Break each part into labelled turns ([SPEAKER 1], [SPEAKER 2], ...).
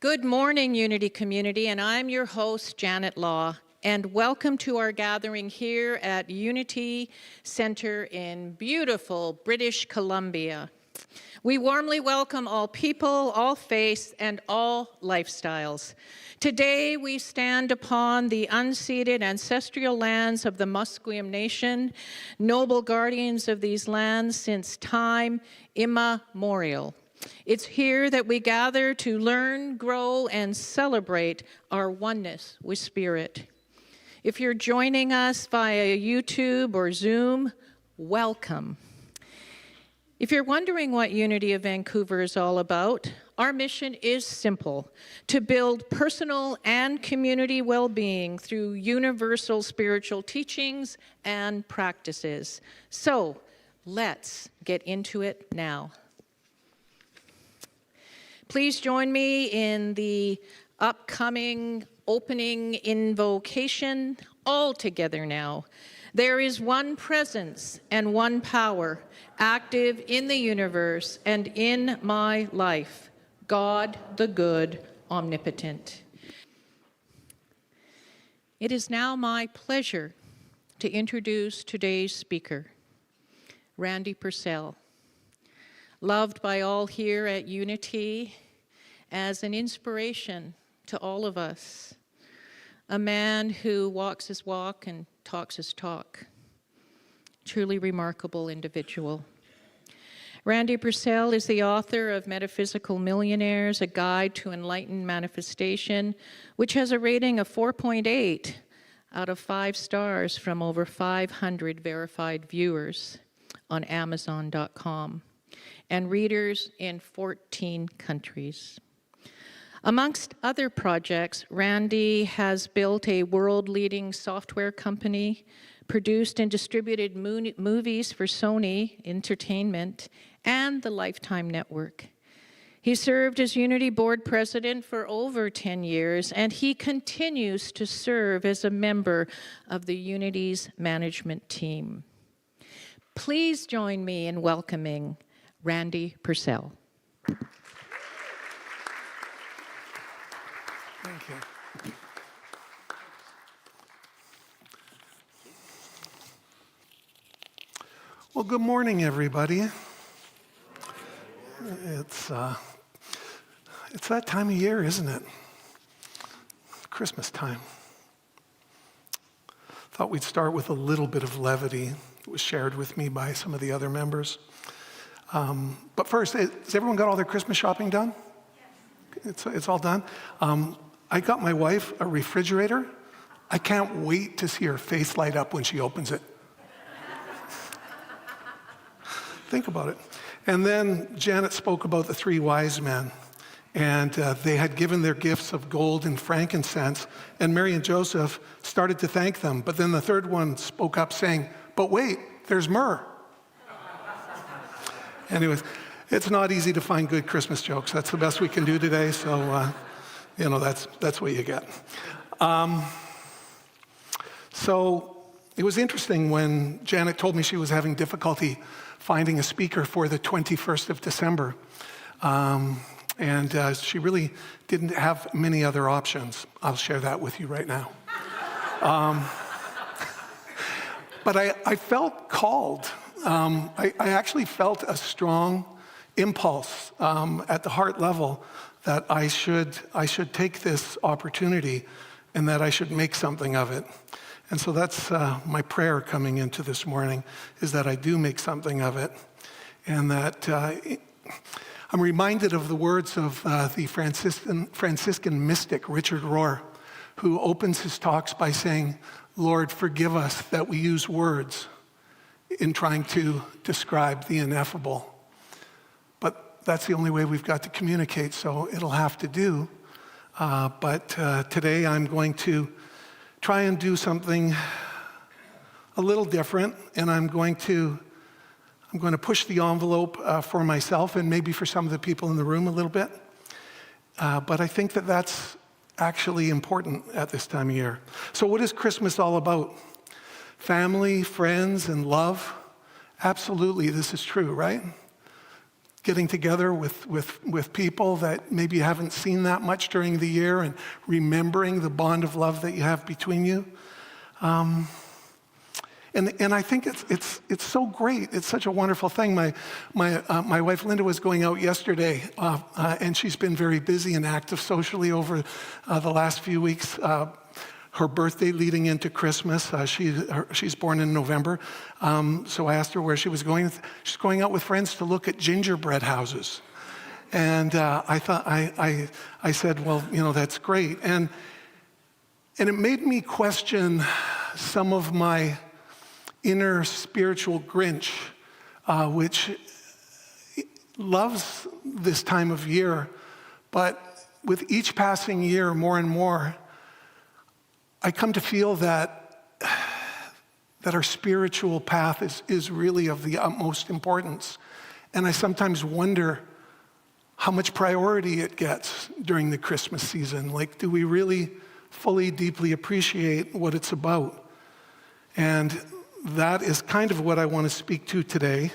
[SPEAKER 1] Good morning, Unity Community, and I'm your host, Janet Law, and welcome to our gathering here at Unity Center in beautiful British Columbia. We warmly welcome all people, all faiths, and all lifestyles. Today, we stand upon the unceded ancestral lands of the Musqueam Nation, noble guardians of these lands since time immemorial. It's here that we gather to learn, grow, and celebrate our oneness with Spirit. If you're joining us via YouTube or Zoom, welcome. If you're wondering what Unity of Vancouver is all about, our mission is simple: to build personal and community well-being through universal spiritual teachings and practices. So, let's get into it now. Please join me in the upcoming opening invocation, all together now. There is one presence and one power active in the universe and in my life, God the good, omnipotent. It is now my pleasure to introduce today's speaker, Randy Purcell. Loved by all here at Unity as an inspiration to all of us, a man who walks his walk and talks his talk. Truly remarkable individual. Randy Purcell is the author of Metaphysical Millionaires, A Guide to Enlightened Manifestation, which has a rating of 4.8 out of 5 stars from over 500 verified viewers on Amazon.com. and readers in 14 countries. Amongst other projects, Randy has built a world-leading software company, produced and distributed movies for Sony Entertainment and the Lifetime Network. He served as Unity Board President for over 10 years, and he continues to serve as a member of the Unity's management team. Please join me in welcoming Randy Purcell.
[SPEAKER 2] Thank you. Well, good morning, everybody. It's that time of year, isn't it? Christmas time. Thought we'd start with a little bit of levity. It was shared with me by some of the other members. But first, has everyone got all their Christmas shopping done? Yes. It's all done. I got my wife a refrigerator. I can't wait to see her face light up when she opens it. Think about it. And then Janet spoke about the 3 wise men. And they had given their gifts of gold and frankincense. And Mary and Joseph started to thank them. But then the third one spoke up saying, "But wait, there's myrrh." Anyways, it's not easy to find good Christmas jokes. That's the best we can do today, so, that's what you get. So it was interesting when Janet told me she was having difficulty finding a speaker for the 21st of December. And she really didn't have many other options. I'll share that with you right now. But I felt called. I actually felt a strong impulse at the heart level that I should take this opportunity and that I should make something of it. And so that's my prayer coming into this morning, is that I do make something of it, and that I'm reminded of the words of the Franciscan mystic Richard Rohr, who opens his talks by saying, "Lord, forgive us that we use words in trying to describe the ineffable." But that's the only way we've got to communicate, so it'll have to do. But today I'm going to try and do something a little different, and I'm going to push the envelope for myself and maybe for some of the people in the room a little bit. But I think that that's actually important at this time of year. So what is Christmas all about? Family, friends, and love? Absolutely, this is true, right? getting together with people that maybe you haven't seen that much during the year and remembering the bond of love that you have between you. And I think it's so great. It's such a wonderful thing. My wife Linda was going out yesterday, and she's been very busy and active socially over the last few weeks. Her birthday leading into Christmas. She's born in November. So I asked her where she was going. She's going out with friends to look at gingerbread houses. And I said, well, that's great. And it made me question some of my inner spiritual Grinch, which loves this time of year. But with each passing year, more and more, I come to feel that our spiritual path is really of the utmost importance. And I sometimes wonder how much priority it gets during the Christmas season. Like, do we really fully, deeply appreciate what it's about? And that is kind of what I want to speak to today.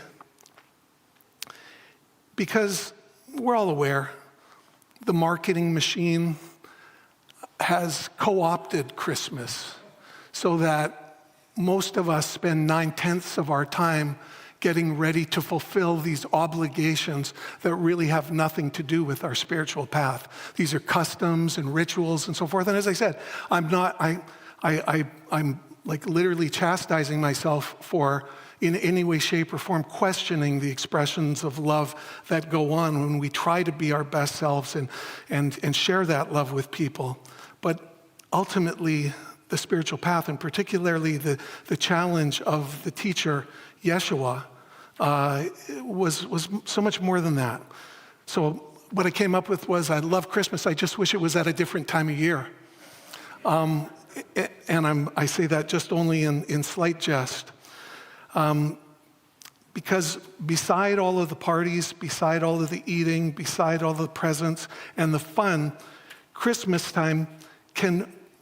[SPEAKER 2] Because we're all aware, the marketing machine has co-opted Christmas so that most of us spend 9/10 of our time getting ready to fulfill these obligations that really have nothing to do with our spiritual path. These are customs and rituals and so forth. And as I said, I'm like literally chastising myself for in any way, shape, or form questioning the expressions of love that go on when we try to be our best selves and share that love with people. But ultimately, the spiritual path, and particularly the challenge of the teacher, Yeshua, was so much more than that. So what I came up with was, I love Christmas, I just wish it was at a different time of year. And I say that just only in slight jest. Because beside all of the parties, beside all of the eating, beside all the presents and the fun, Christmas time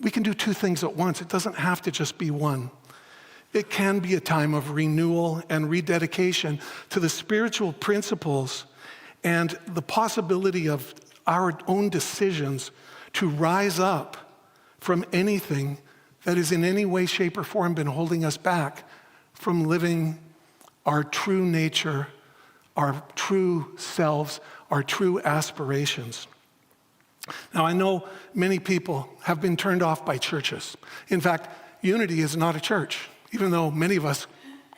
[SPEAKER 2] we can do two things at once. It doesn't have to just be one. It can be a time of renewal and rededication to the spiritual principles and the possibility of our own decisions to rise up from anything that is in any way, shape, or form been holding us back from living our true nature, our true selves, our true aspirations. Now, I know many people have been turned off by churches. In fact, Unity is not a church, even though many of us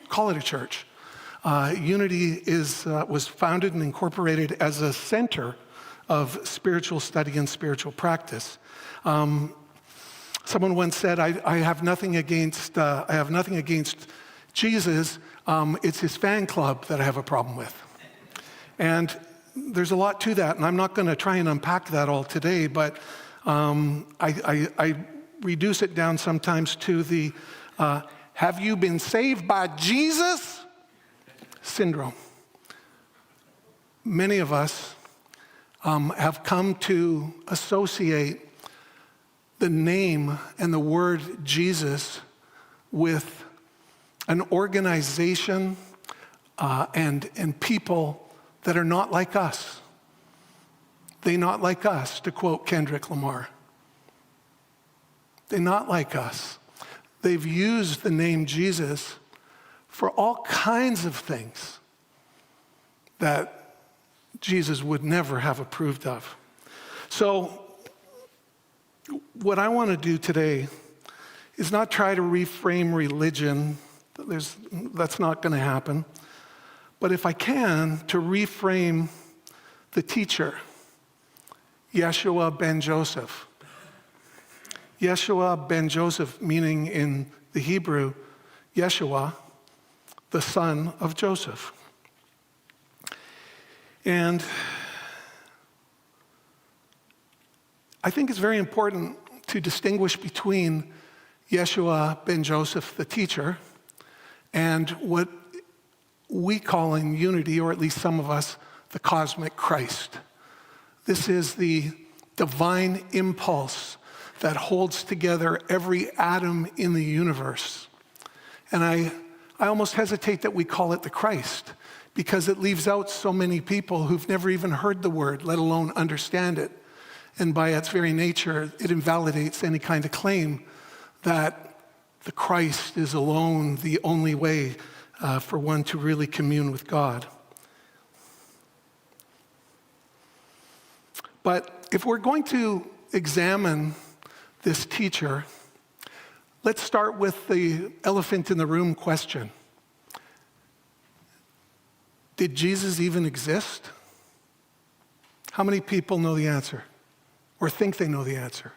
[SPEAKER 2] call it a church. Unity was founded and incorporated as a center of spiritual study and spiritual practice. Someone once said, I have nothing against Jesus. It's his fan club that I have a problem with. And there's a lot to that, and I'm not going to try and unpack that all today, but I reduce it down sometimes to the have you been saved by Jesus syndrome. Many of us have come to associate the name and the word Jesus with an organization and people that are not like us. They not like us, to quote Kendrick Lamar. They're not like us. They've used the name Jesus for all kinds of things that Jesus would never have approved of. So what I want to do today is not try to reframe religion. That's not going to happen. But if I can, to reframe the teacher, Yeshua ben Joseph. Yeshua ben Joseph, meaning in the Hebrew, Yeshua, the son of Joseph. And I think it's very important to distinguish between Yeshua ben Joseph, the teacher, and what we call in Unity, or at least some of us, the cosmic Christ. This is the divine impulse that holds together every atom in the universe. And I almost hesitate that we call it the Christ, because it leaves out so many people who've never even heard the word, let alone understand it. And by its very nature, it invalidates any kind of claim that the Christ is alone the only way for one to really commune with God. But if we're going to examine this teacher, let's start with the elephant in the room question. Did Jesus even exist? How many people know the answer or think they know the answer?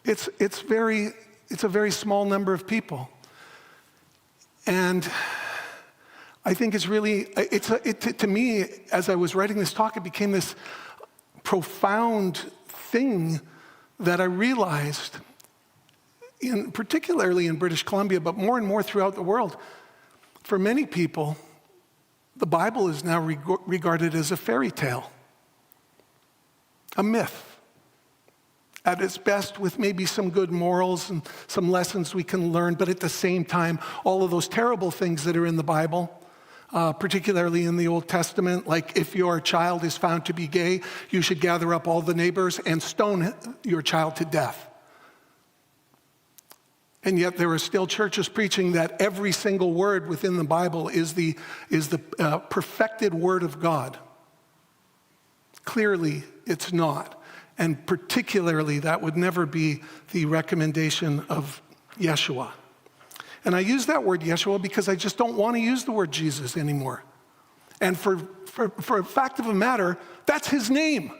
[SPEAKER 2] It's a very small number of people. And I think it's really, to me, as I was writing this talk, it became this profound thing that I realized, particularly in British Columbia, but more and more throughout the world. For many people, the Bible is now regarded as a fairy tale, a myth. At its best, with maybe some good morals and some lessons we can learn, but at the same time, all of those terrible things that are in the Bible, particularly in the Old Testament, like if your child is found to be gay, you should gather up all the neighbors and stone your child to death. And yet there are still churches preaching that every single word within the Bible is the perfected word of God. Clearly, it's not. And particularly, that would never be the recommendation of Yeshua. And I use that word Yeshua because I just don't want to use the word Jesus anymore. And for a fact of the matter, that's his name.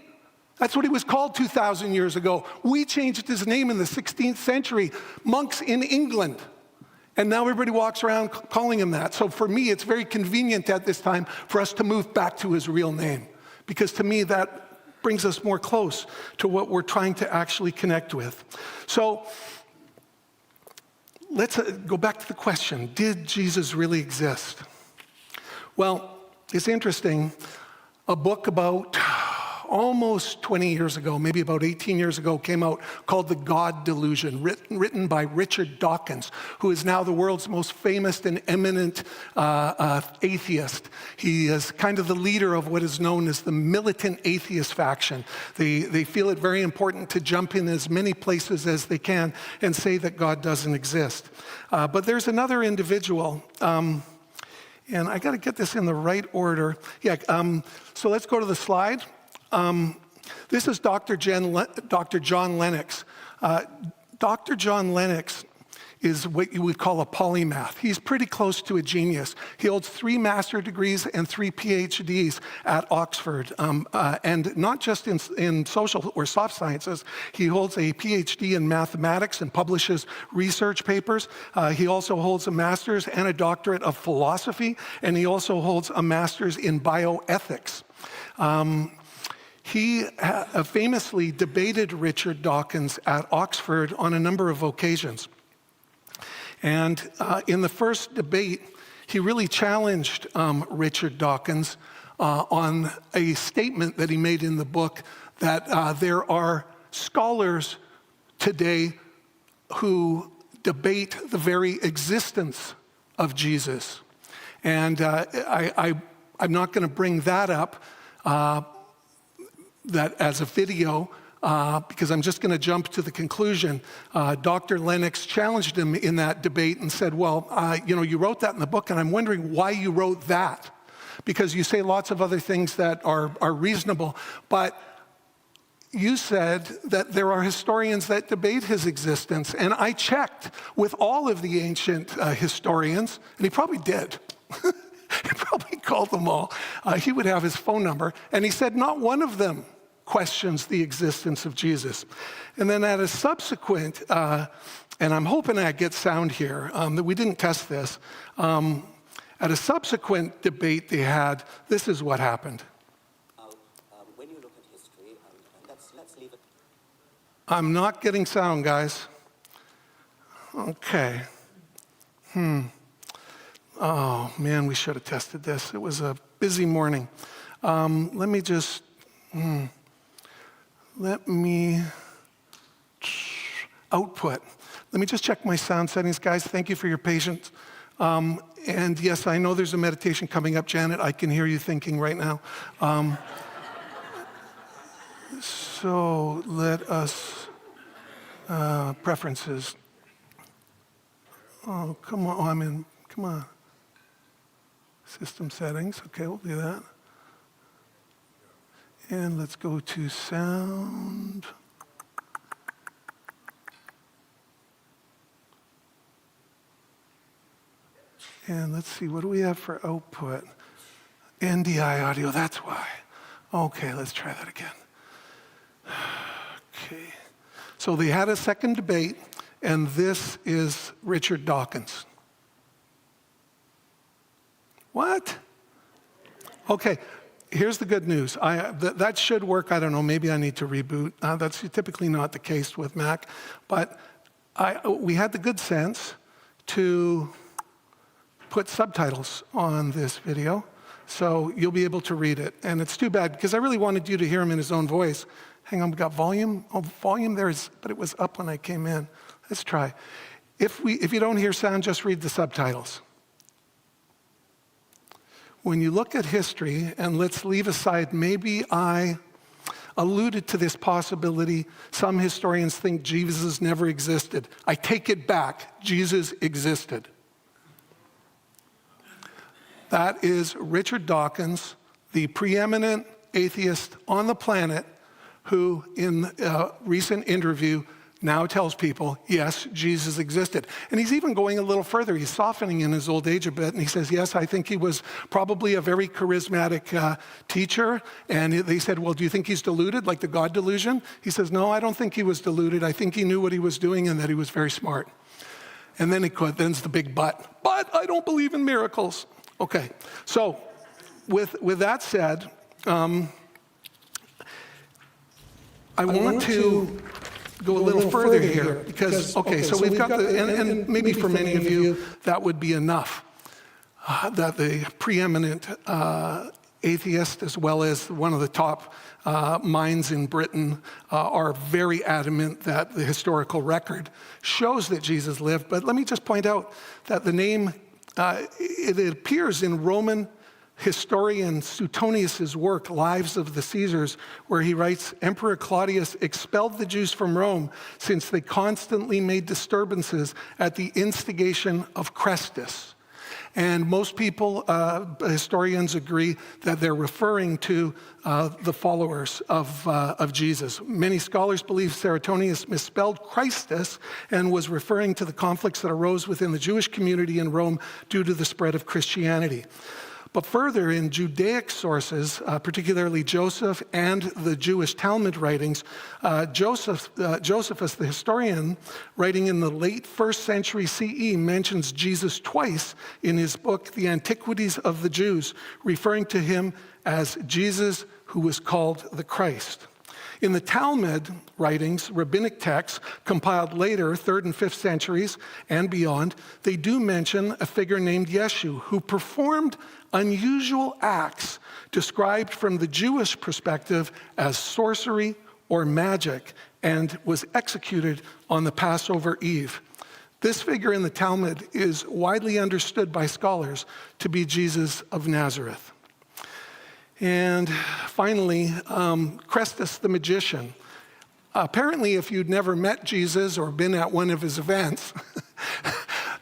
[SPEAKER 2] That's what he was called 2,000 years ago. We changed his name in the 16th century, monks in England. And now everybody walks around calling him that. So for me, it's very convenient at this time for us to move back to his real name. Because to me, that brings us more close to what we're trying to actually connect with. So let's go back to the question, did Jesus really exist? Well, it's interesting. A book about almost 20 years ago, maybe about 18 years ago, came out called The God Delusion, written by Richard Dawkins, who is now the world's most famous and eminent atheist. He is kind of the leader of what is known as the militant atheist faction. They feel it very important to jump in as many places as they can and say that God doesn't exist. But there's another individual, and I got to get this in the right order. So let's go to the slide. This is Dr. John Lennox. Dr. John Lennox is what you would call a polymath. He's pretty close to a genius. He holds 3 master's degrees and 3 PhDs at Oxford. And not just in social or soft sciences. He holds a PhD in mathematics and publishes research papers. He also holds a master's and a doctorate of philosophy. And he also holds a master's in bioethics. He famously debated Richard Dawkins at Oxford on a number of occasions. And in the first debate, he really challenged Richard Dawkins on a statement that he made in the book that there are scholars today who debate the very existence of Jesus. And I'm not going to bring that up that as a video, because I'm just going to jump to the conclusion. Dr. Lennox challenged him in that debate and said, well, you wrote that in the book, and I'm wondering why you wrote that. Because you say lots of other things that are reasonable, but you said that there are historians that debate his existence. And I checked with all of the ancient historians, and he probably did. He probably called them all. He would have his phone number. And he said not one of them questions the existence of Jesus. And then at a subsequent, and I'm hoping I get sound here, that we didn't test this. At a subsequent debate they had, this is what happened.
[SPEAKER 3] When you look at history, let's leave it.
[SPEAKER 2] I'm not getting sound, guys. Okay. Oh, man, we should have tested this. It was a busy morning. Let me just, output. Let me just check my sound settings, guys. Thank you for your patience. And yes, I know there's a meditation coming up, Janet. I can hear you thinking right now. So let us, preferences. Oh, come on, come on. System settings, okay, we'll do that. And let's go to sound. And let's see, what do we have for output? NDI audio, that's why. Okay, let's try that again. Okay. So they had a second debate, and this is Richard Dawkins. What? Okay, here's the good news. That should work. I don't know, maybe I need to reboot. That's typically not the case with Mac. But we had the good sense to put subtitles on this video, so you'll be able to read it. And it's too bad, because I really wanted you to hear him in his own voice. Hang on, we got volume? Oh, volume there is, but it was up when I came in. Let's try. If you don't hear sound, just read the subtitles. When you look at history, and let's leave aside, maybe I alluded to this possibility. Some historians think Jesus never existed. I take it back. Jesus existed. That is Richard Dawkins, the preeminent atheist on the planet, who in a recent interview now tells people, yes, Jesus existed. And he's even going a little further. He's softening in his old age a bit, and he says, yes, I think he was probably a very charismatic teacher. And they said, well, do you think he's deluded, like the God delusion? He says, no, I don't think he was deluded. I think he knew what he was doing and that he was very smart. And then then's the big but. But I don't believe in miracles. Okay, so with that said, I want to go a little further here because, okay, so we've got and maybe for many of you, that would be enough. That the preeminent atheist, as well as one of the top minds in Britain, are very adamant that the historical record shows that Jesus lived. But let me just point out that the name, it appears in Roman historian Suetonius' work, Lives of the Caesars, where he writes, Emperor Claudius expelled the Jews from Rome since they constantly made disturbances at the instigation of Chrestus. And most people, historians, agree that they're referring to the followers of Jesus. Many scholars believe Suetonius misspelled Christus and was referring to the conflicts that arose within the Jewish community in Rome due to the spread of Christianity. But further, in Judaic sources, particularly Joseph and the Jewish Talmud writings, Josephus, the historian, writing in the late 1st century CE, mentions Jesus twice in his book, The Antiquities of the Jews, referring to him as Jesus who was called the Christ. In the Talmud writings, rabbinic texts compiled later, 3rd and 5th centuries and beyond, they do mention a figure named Yeshua who performed unusual acts described from the Jewish perspective as sorcery or magic and was executed on the Passover Eve. This figure in the Talmud is widely understood by scholars to be Jesus of Nazareth. And finally, Chrestus the magician. Apparently, if you'd never met Jesus or been at one of his events,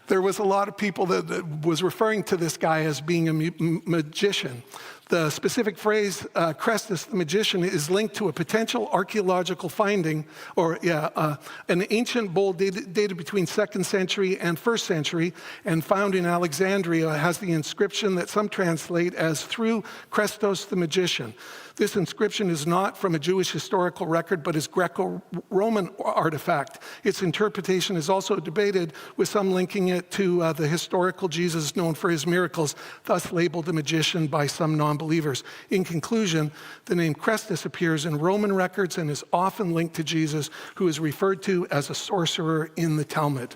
[SPEAKER 2] there was a lot of people that was referring to this guy as being a magician. The specific phrase, Chrestus the magician, is linked to a potential archaeological finding, an ancient bowl dated between 2nd century and 1st century, and found in Alexandria, has the inscription that some translate as through Christos the magician. This inscription is not from a Jewish historical record, but is Greco-Roman artifact. Its interpretation is also debated, with some linking it to the historical Jesus known for his miracles, thus labeled a magician by some non-believers. In conclusion, the name Chrestus appears in Roman records and is often linked to Jesus, who is referred to as a sorcerer in the Talmud.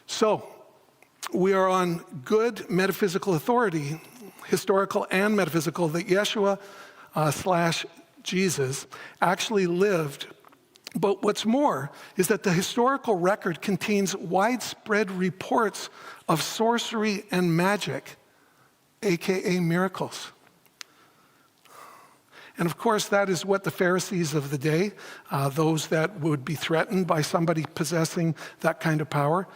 [SPEAKER 2] So, we are on good metaphysical authority, historical and metaphysical, that Yeshua / Jesus actually lived But what's more is that the historical record contains widespread reports of sorcery and magic, aka miracles. And of course, that is what the Pharisees of the day, those that would be threatened by somebody possessing that kind of power.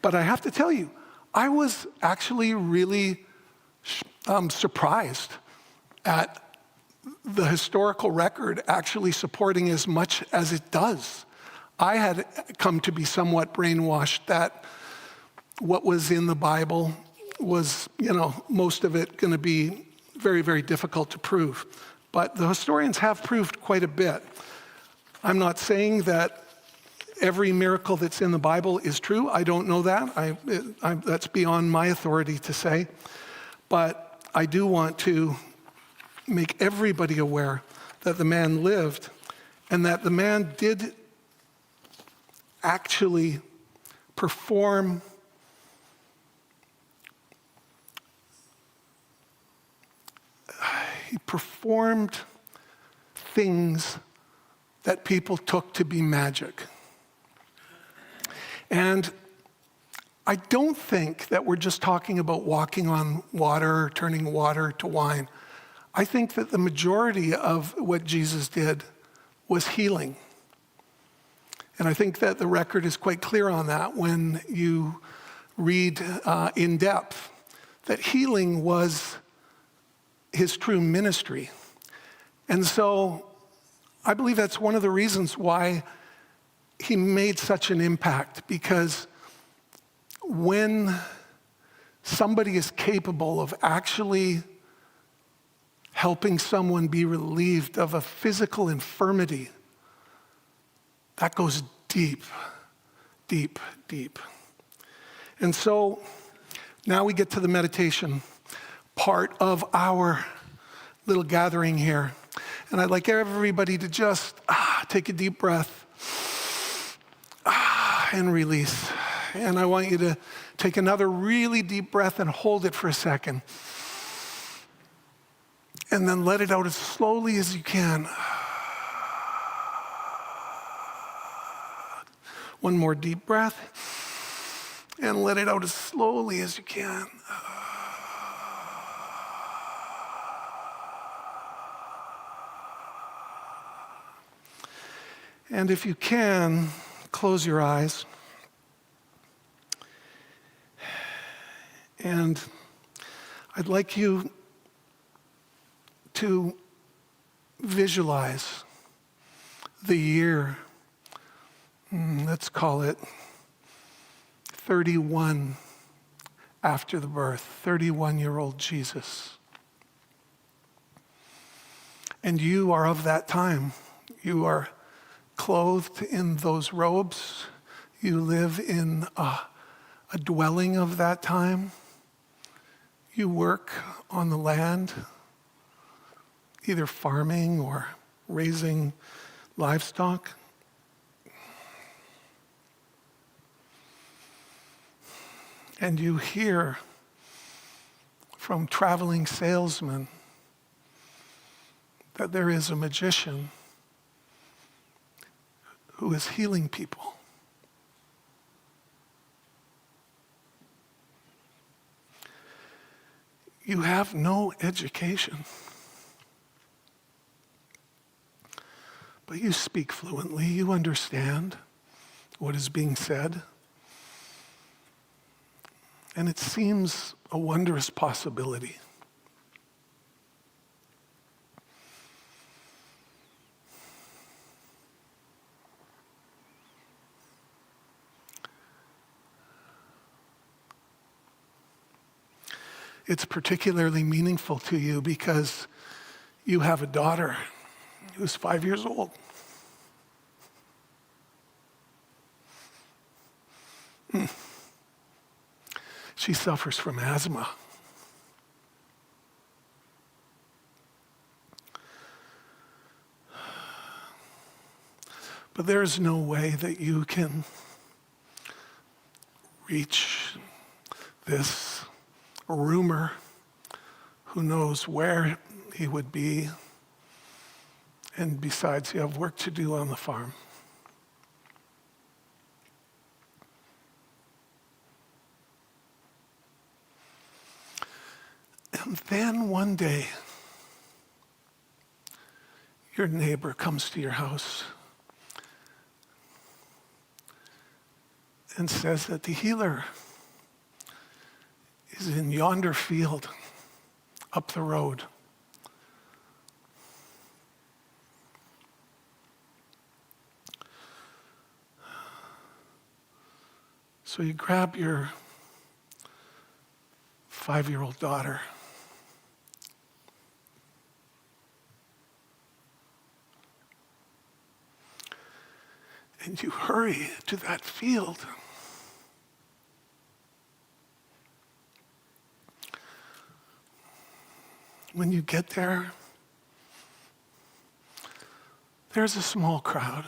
[SPEAKER 2] But I have to tell you, I was actually really surprised at the historical record actually supporting as much as it does. I had come to be somewhat brainwashed that what was in the Bible was, most of it going to be very, very difficult to prove. But the historians have proved quite a bit. I'm not saying that every miracle that's in the Bible is true. I don't know that. That's beyond my authority to say. But I do want to make everybody aware that the man lived and that the man did actually perform things that people took to be magic. And I don't think that we're just talking about walking on water or turning water to wine. I think that the majority of what Jesus did was healing. And I think that the record is quite clear on that when you read in depth that healing was his true ministry. And so I believe that's one of the reasons why he made such an impact, because when somebody is capable of actually helping someone be relieved of a physical infirmity, that goes deep, deep, deep. And so now we get to the meditation part of our little gathering here. And I'd like everybody to just take a deep breath and release. And I want you to take another really deep breath and hold it for a second. And then let it out as slowly as you can. One more deep breath. And let it out as slowly as you can. And if you can, close your eyes. And I'd like you to visualize the year, let's call it 31 after the birth, 31-year-old Jesus. And you are of that time. You are clothed in those robes. You live in a dwelling of that time. You work on the land, either farming or raising livestock. And you hear from traveling salesmen that there is a magician who is healing people. You have no education, but you speak fluently, you understand what is being said. And it seems a wondrous possibility. It's particularly meaningful to you because you have a daughter who's 5 years old. She suffers from asthma. But there's no way that you can reach this rumor who knows where he would be. And besides, you have work to do on the farm. And then one day, your neighbor comes to your house and says that the healer is in yonder field up the road. So you grab your 5-year-old daughter and you hurry to that field. When you get there, there's a small crowd,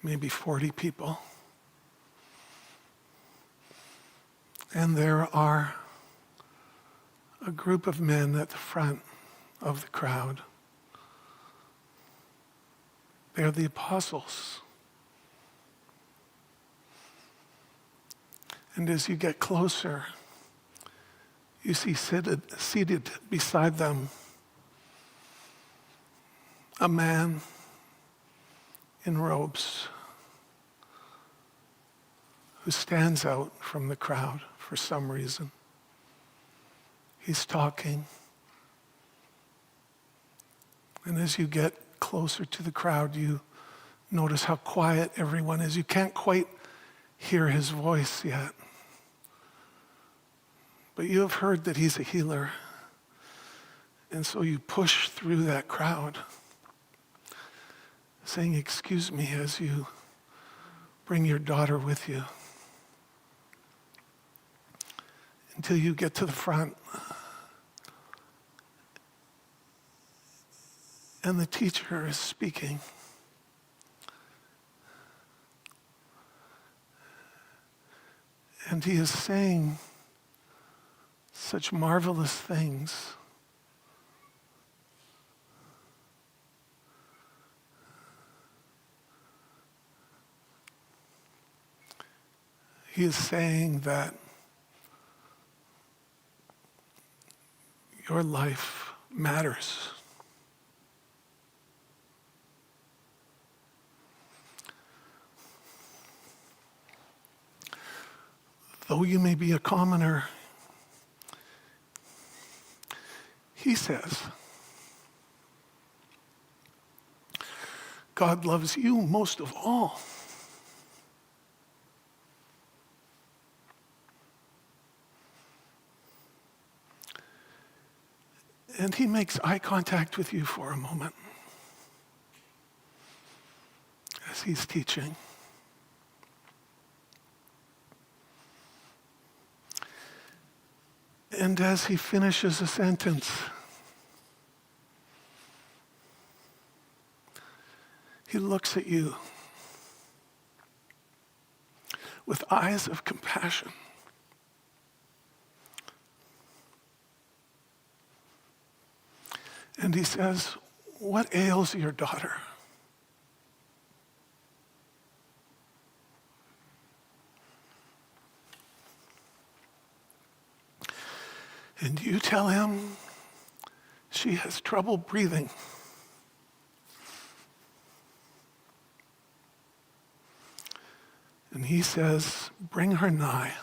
[SPEAKER 2] maybe 40 people. And there are a group of men at the front of the crowd. They're the apostles. And as you get closer, you see seated beside them a man in robes who stands out from the crowd for some reason. He's talking. And as you get closer to the crowd, you notice how quiet everyone is. You can't quite hear his voice yet. But you have heard that he's a healer. And so you push through that crowd, saying, "Excuse me," as you bring your daughter with you, until you get to the front. And the teacher is speaking. And he is saying such marvelous things. He is saying that your life matters. Though you may be a commoner, he says, God loves you most of all. And he makes eye contact with you for a moment as he's teaching. And as he finishes a sentence, he looks at you with eyes of compassion. And he says, "What ails your daughter?" And you tell him she has trouble breathing. And he says, "Bring her nigh."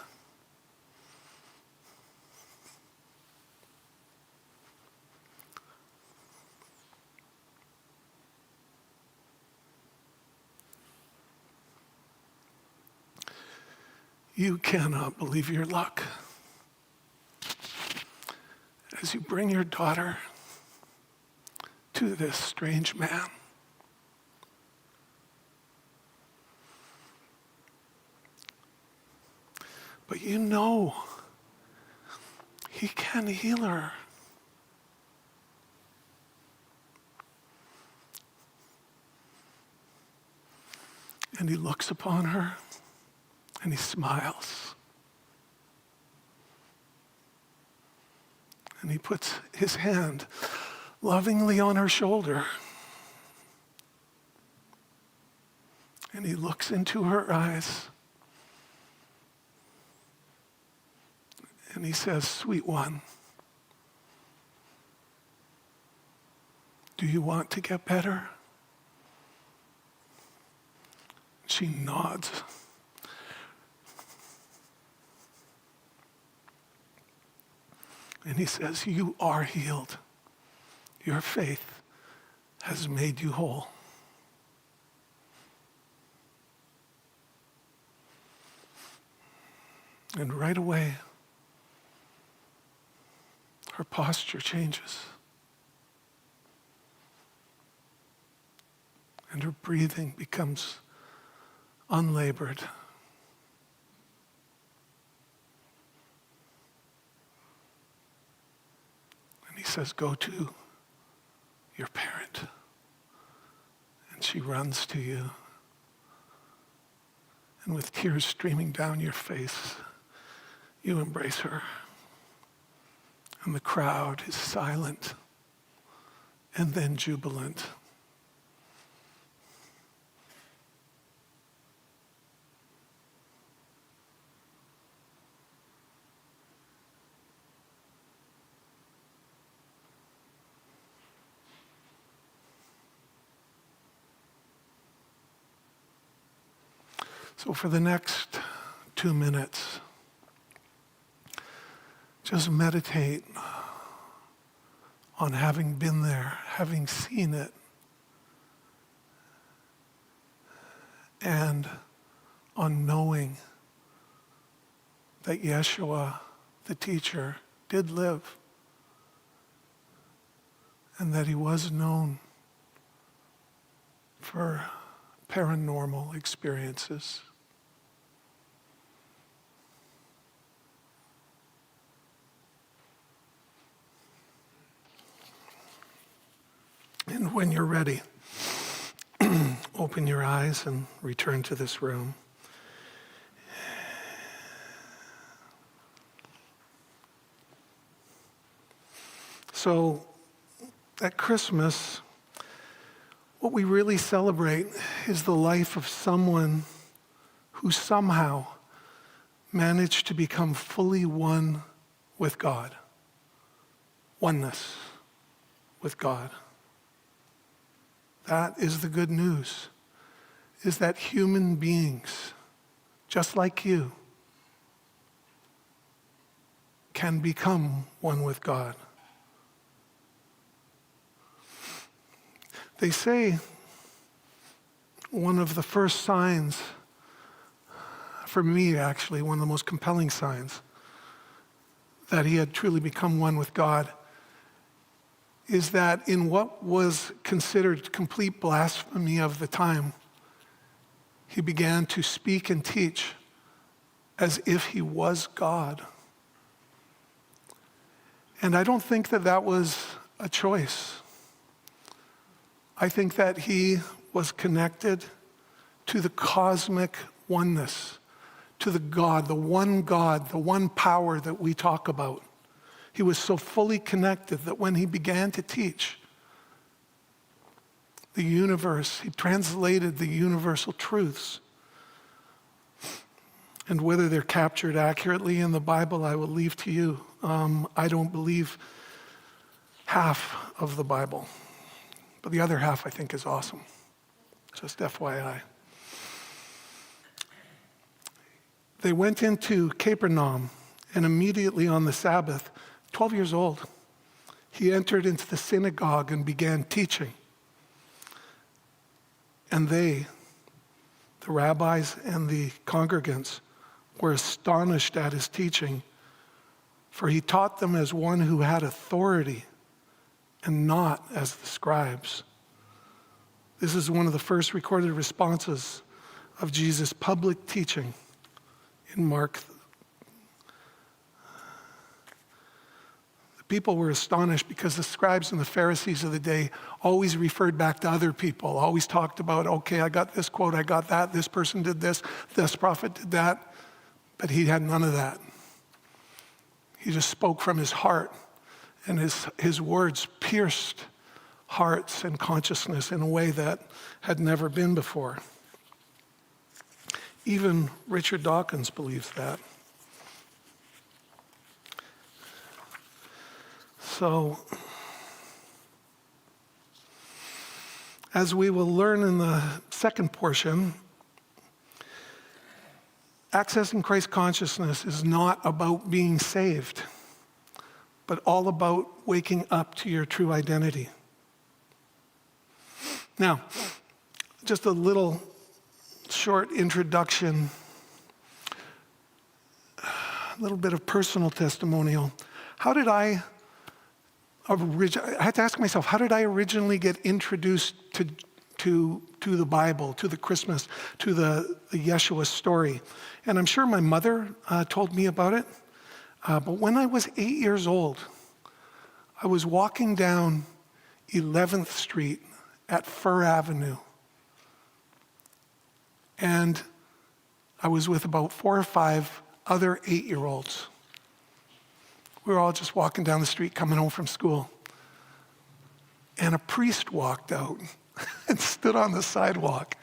[SPEAKER 2] You cannot believe your luck. As you bring your daughter to this strange man, but you know he can heal her. And he looks upon her and he smiles. And he puts his hand lovingly on her shoulder. And he looks into her eyes. And he says, "Sweet one, do you want to get better?" She nods. And he says, "You are healed. Your faith has made you whole." And right away, her posture changes. And her breathing becomes unlabored. And he says, "Go to your parent." And she runs to you. And with tears streaming down your face, you embrace her. And the crowd is silent and then jubilant. So for the next 2 minutes, just meditate on having been there, having seen it, and on knowing that Yeshua, the teacher, did live, and that he was known for paranormal experiences. And when you're ready, open your eyes and return to this room. So at Christmas, what we really celebrate is the life of someone who somehow managed to become fully one with God. Oneness with God. That is the good news, is that human beings, just like you, can become one with God. They say one of the first signs, for me actually, one of the most compelling signs that he had truly become one with God is that in what was considered complete blasphemy of the time, he began to speak and teach as if he was God. And I don't think that that was a choice. I think that he was connected to the cosmic oneness, to the God, the one power that we talk about. He was so fully connected that when he began to teach the universe, he translated the universal truths. And whether they're captured accurately in the Bible, I will leave to you. I don't believe half of the Bible, but the other half I think is awesome. Just FYI. They went into Capernaum, and immediately on the Sabbath, 12 years old, he entered into the synagogue and began teaching. And they, the rabbis and the congregants, were astonished at his teaching, for he taught them as one who had authority and not as the scribes. This is one of the first recorded responses of Jesus' public teaching in Mark. The people were astonished because the scribes and the Pharisees of the day always referred back to other people, always talked about, okay, I got this quote, I got that, this person did this prophet did that, but he had none of that. He just spoke from his heart, and his words pierced hearts and consciousness in a way that had never been before. Even Richard Dawkins believes that. So, as we will learn in the second portion, accessing Christ consciousness is not about being saved, but all about waking up to your true identity. Now, just a little short introduction, a little bit of personal testimonial. I had to ask myself, how did I originally get introduced to the Bible, to the Christmas, to the Yeshua story? And I'm sure my mother told me about it. But when I was 8 years old, I was walking down 11th Street at Fir Avenue. And I was with about 4 or 5 other 8-year-olds. We were all just walking down the street coming home from school. And a priest walked out and stood on the sidewalk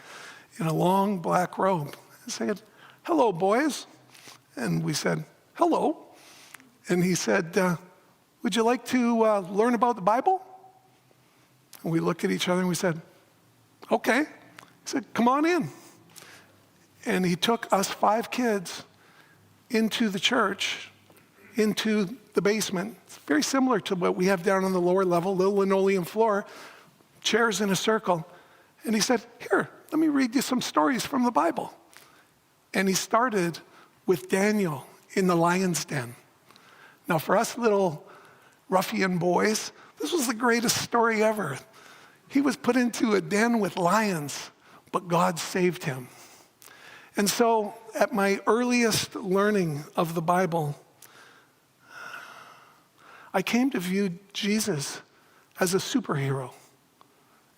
[SPEAKER 2] in a long black robe and said, "Hello, boys." And we said, "Hello." And he said, "Would you like to learn about the Bible?" And we looked at each other and we said, "Okay." He said, "Come on in." And he took us 5 kids into the church, into the basement. It's very similar to what we have down on the lower level, little linoleum floor, chairs in a circle. And he said, "Here, let me read you some stories from the Bible." And he started with Daniel in the lion's den. Now, for us little ruffian boys, this was the greatest story ever. He was put into a den with lions, but God saved him. And so, at my earliest learning of the Bible, I came to view Jesus as a superhero.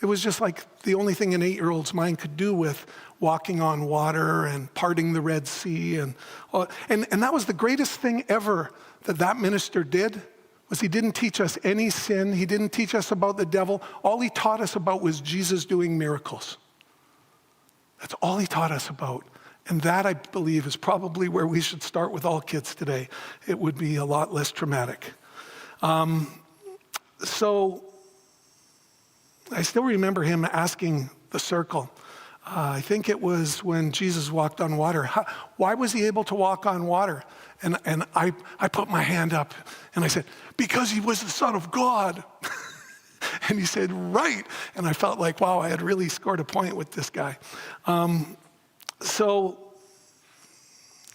[SPEAKER 2] It was just like the only thing an 8-year-old's mind could do with walking on water and parting the Red Sea. And that was the greatest thing ever that minister did, was he didn't teach us any sin. He didn't teach us about the devil. All he taught us about was Jesus doing miracles. That's all he taught us about. And that, I believe, is probably where we should start with all kids today. It would be a lot less traumatic. So I still remember him asking the circle. I think it was when Jesus walked on water. Why was he able to walk on water? And I put my hand up and I said, "Because he was the Son of God." And he said, "Right." And I felt like, wow, I had really scored a point with this guy. So,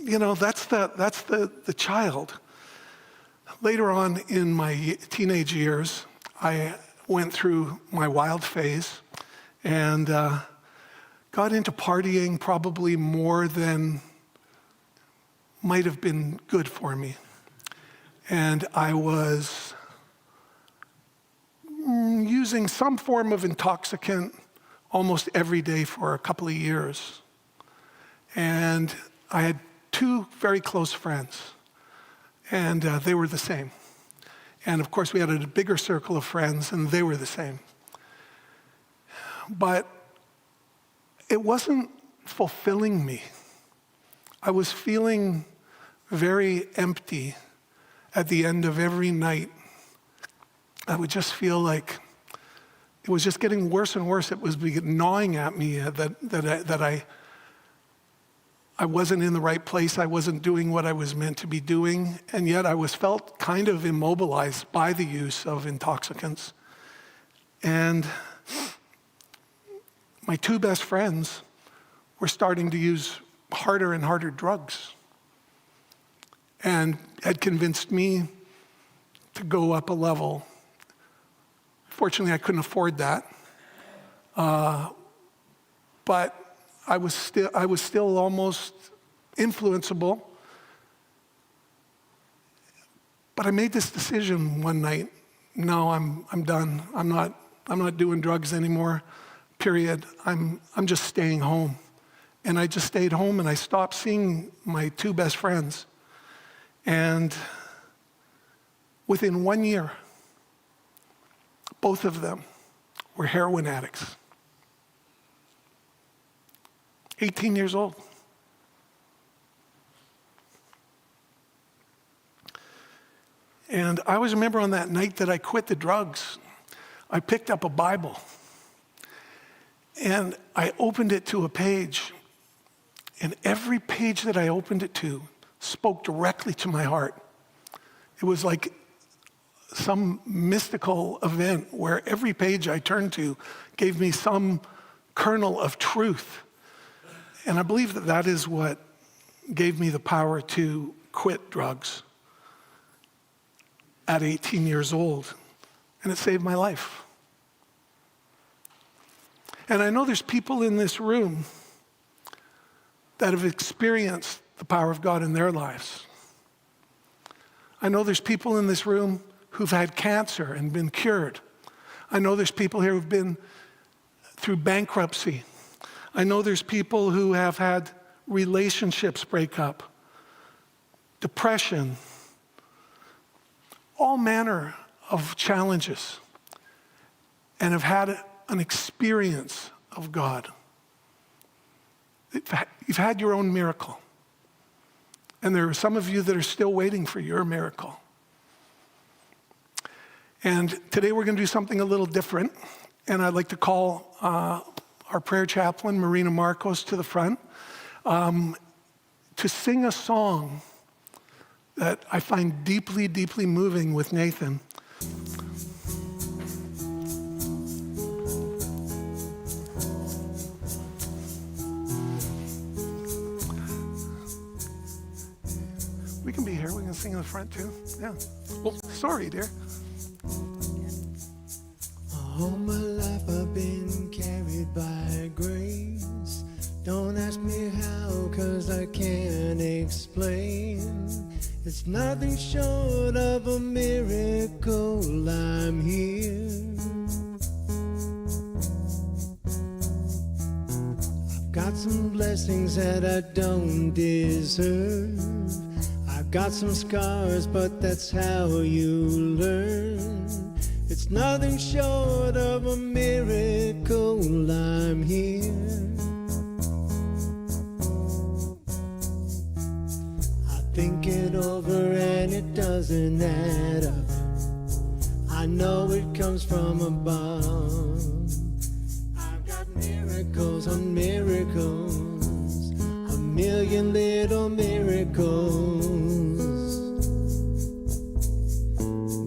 [SPEAKER 2] that's the child. Later on in my teenage years, I went through my wild phase and got into partying probably more than might have been good for me. And I was using some form of intoxicant almost every day for a couple of years. And I had 2 very close friends, and they were the same. And of course, we had a bigger circle of friends, and they were the same. But it wasn't fulfilling me. I was feeling very empty at the end of every night. I would just feel like it was just getting worse and worse. It was gnawing at me that I wasn't in the right place. I wasn't doing what I was meant to be doing. And yet I felt kind of immobilized by the use of intoxicants. And my 2 best friends were starting to use harder and harder drugs and had convinced me to go up a level. Fortunately, I couldn't afford that. But I was still almost influenceable. But I made this decision one night. No, I'm done. I'm not doing drugs anymore. Period. I'm just staying home. And I just stayed home and I stopped seeing my 2 best friends. And within 1 year, both of them were heroin addicts. 18 years old. And I always remember on that night that I quit the drugs, I picked up a Bible and I opened it to a page. And every page that I opened it to spoke directly to my heart. It was like some mystical event where every page I turned to gave me some kernel of truth. And I believe that that is what gave me the power to quit drugs at 18 years old. And it saved my life. And I know there's people in this room that have experienced the power of God in their lives. I know there's people in this room who've had cancer and been cured. I know there's people here who've been through bankruptcy. I know there's people who have had relationships break up, depression, all manner of challenges, and have had an experience of God. You've had your own miracle. And there are some of you that are still waiting for your miracle. And today we're going to do something a little different. And I'd like to call our prayer chaplain, Marina Marcos, to the front to sing a song that I find deeply, deeply moving with Nathan. We can be here. We can sing in the front too. Yeah. Well, sorry, dear.
[SPEAKER 4] All my life I've been carried by grace. Don't ask me how, 'cause I can't explain. It's nothing short of a miracle. I'm here. I've got some blessings that I don't deserve. I've got some scars, but that's how you learn. It's nothing short of a miracle. I'm here. I think it over and it doesn't add up. I know it comes from above. I've got miracles on miracles, a million little miracles.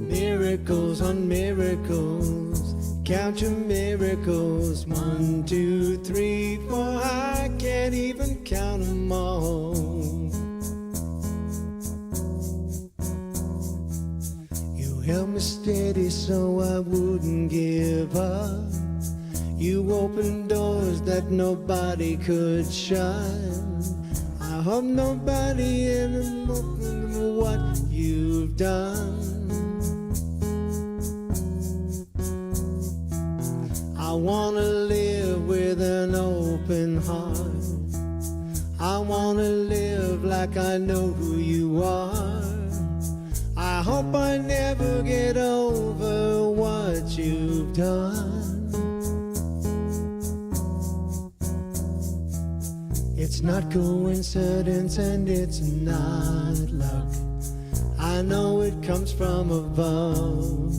[SPEAKER 4] Miracles on miracles, count your miracles. 1, 2, 3, 4, I can't even count them all. You held me steady so I wouldn't give up. You opened doors that nobody could shut. I hope nobody ever opened what you've done. I wanna live with an open heart. I wanna live like I know who you are. I hope I never get over what you've done. It's not coincidence and it's not luck. I know it comes from above.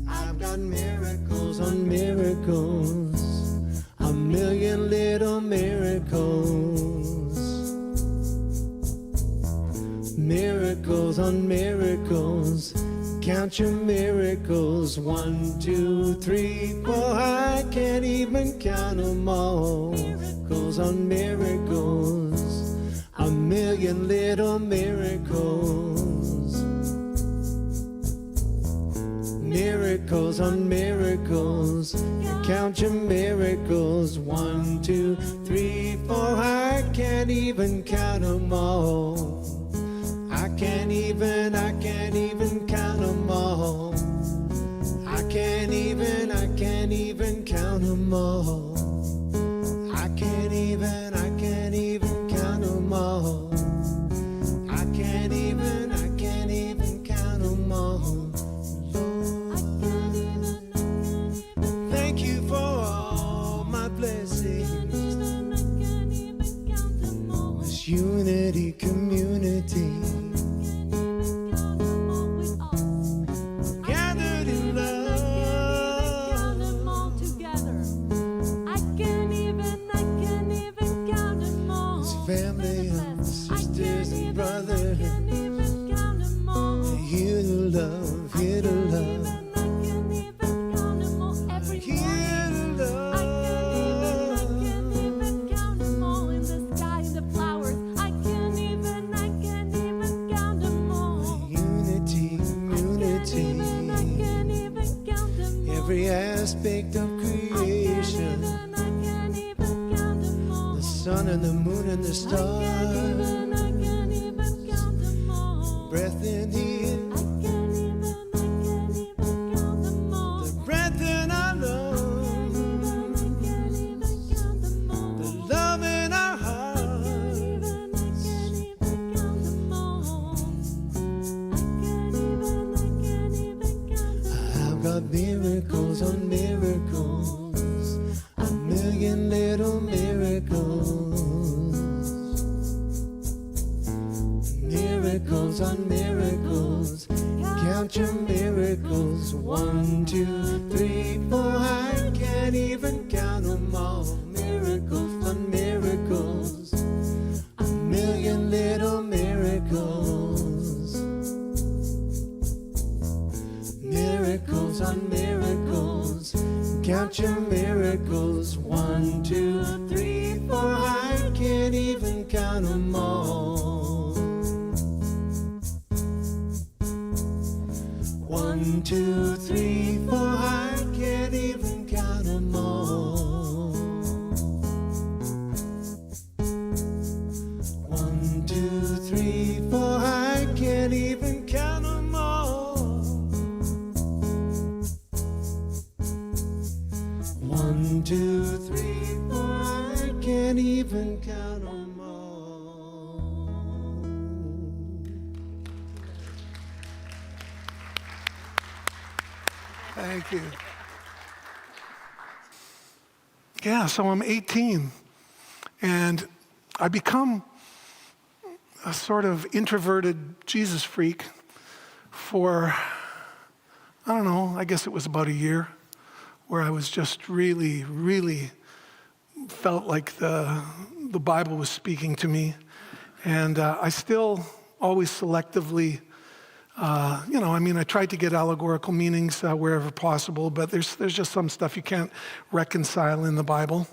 [SPEAKER 4] I've got miracles on miracles, a million little miracles. Miracles on miracles, count your miracles. 1, 2, 3, 4, I can't even count them all. Miracles on miracles, a million little miracles. Miracles on miracles, count your miracles. 1, 2, 3, 4, I can't even count them all. I can't even count them all. I can't even count them all. I can't even count them all. I can't even count them all. Thank you for all my blessings. It's unity, community. aspect of creation. The sun and the moon and the stars. Breath in here. The breath in our lungs. The love in our hearts. I've got miracles on miracles, a million little miracles. Miracles on miracles, count your miracles. 1, 2, 3, 4, I can't even count them all. Miracles on miracles, a million little miracles. Miracles on miracles, count your miracles. 1, 2, 3, 4, I can't even count them all. 1, 2, 3, 4, I can't even count them all. 1, 2, 3, 4, I can't even count them all. 1, 2, 3, 4, I can't even count them all.
[SPEAKER 2] Thank you. Yeah, so I'm 18, and I become a sort of introverted Jesus freak for, I don't know, I guess it was about a year, where I was just really, really felt like the Bible was speaking to me. And I still always selectively, I tried to get allegorical meanings wherever possible, but there's just some stuff you can't reconcile in the Bible.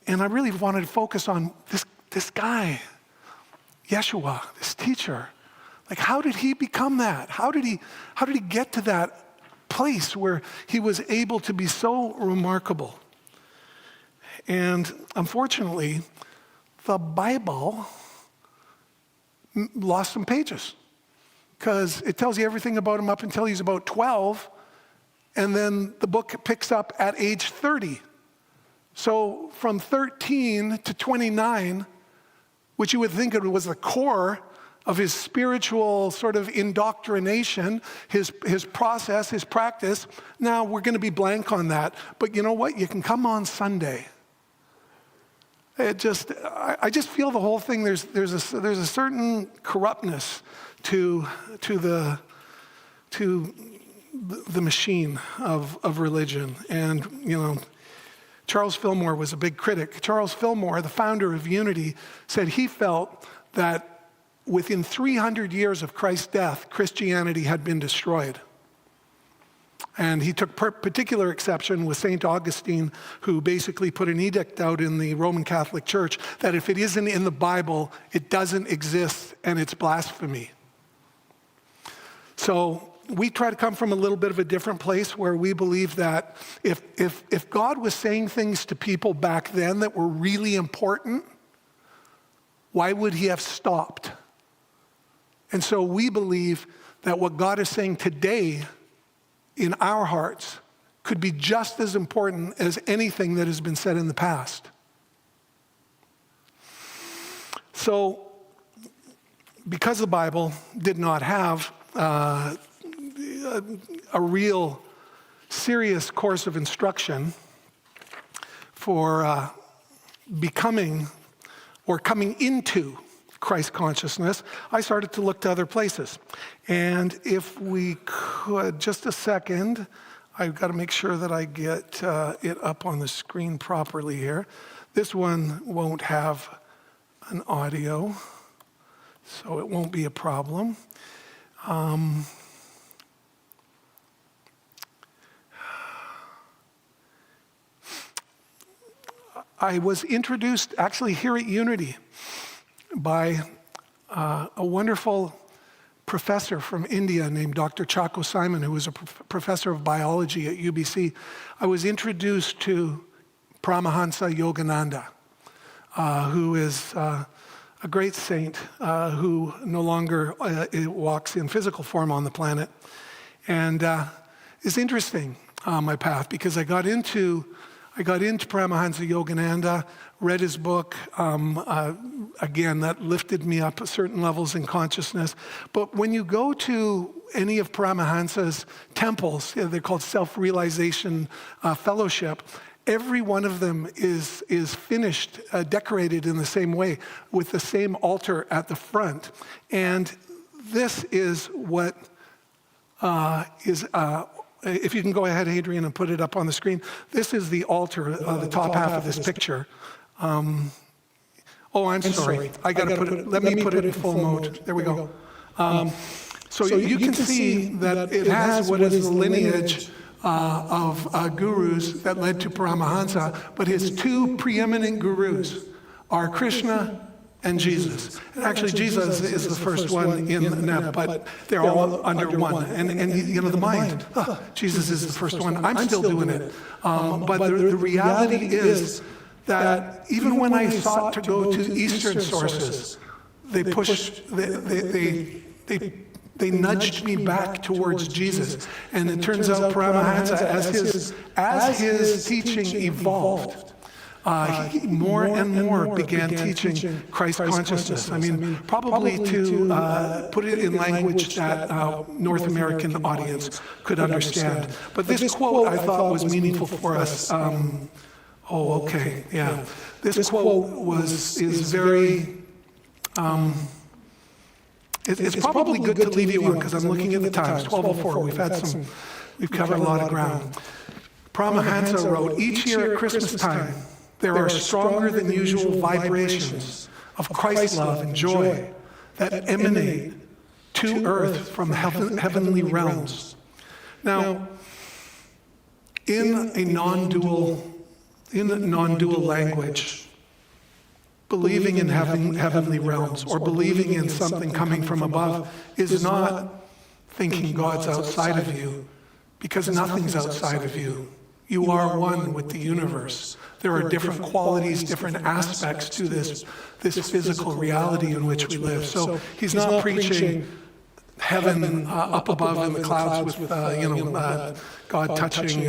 [SPEAKER 2] And I really wanted to focus on this guy, Yeshua, this teacher. Like, how did he become that? How did he get to that place where he was able to be so remarkable? And unfortunately, the Bible lost some pages, because it tells you everything about him up until he's about 12, and then the book picks up at age 30. So from 13 to 29, which you would think it was the core of his spiritual sort of indoctrination, his process, his practice, now we're going to be blank on that. But you know what? You can come on Sunday. I just feel the whole thing. There's a certain corruptness to the machine of religion. And Charles Fillmore was a big critic. Charles Fillmore, the founder of Unity, said he felt that within 300 years of Christ's death, Christianity had been destroyed. And he took particular exception with St. Augustine, who basically put an edict out in the Roman Catholic Church that if it isn't in the Bible, it doesn't exist and it's blasphemy. So we try to come from a little bit of a different place, where we believe that if God was saying things to people back then that were really important, why would he have stopped? And so we believe that what God is saying today in our hearts could be just as important as anything that has been said in the past. So, because the Bible did not have a real serious course of instruction for becoming or coming into Christ consciousness, I started to look to other places. And if we could, just a second, I've got to make sure that I get it up on the screen properly here. This one won't have an audio, so it won't be a problem. I was introduced actually here at Unity by a wonderful professor from India named Dr. Chaco Simon, who was a professor of biology at UBC, I was introduced to Paramahansa Yogananda, who is a great saint who no longer walks in physical form on the planet. And it's interesting my path, because I got into Paramahansa Yogananda, read his book. Again, that lifted me up at certain levels in consciousness. But when you go to any of Paramahansa's temples, they're called self-realization fellowship, every one of them is finished, decorated in the same way, with the same altar at the front. And this is what if you can go ahead, Adrian, and put it up on the screen. This is the altar, the top half of this picture. I'm sorry. I got to put it, let me put it in full mode. There we go. So you can see that it has what is the lineage of gurus that led to Paramahansa, but his two preeminent gurus are Krishna and Jesus. And actually, Jesus is the first one in the net, but they're all under one. And the mind, Jesus is the first one. I'm still doing it. But the reality is that even when I sought to go to Eastern sources, they nudged me back towards Jesus. And it turns out Paramahansa, as his teaching evolved, he more and more began teaching Christ consciousness. I mean, probably to put it in language that North American audience could understand. But this quote I thought was meaningful for us. This quote is very. It's probably good to leave you on, because I'm looking at the times, 12:04. We've covered a lot of ground. Paramahansa wrote, "Each year at Christmas time, there are stronger than usual vibrations of Christ love and joy that emanate to earth from heavenly realms." Now, in a non-dual language, believing in heavenly realms or believing in something coming from above is not thinking God's outside of you, because nothing's outside of you. You are one with the universe. There are different qualities, different aspects to this physical reality in which we live. So he's not preaching heaven up above in the clouds with God touching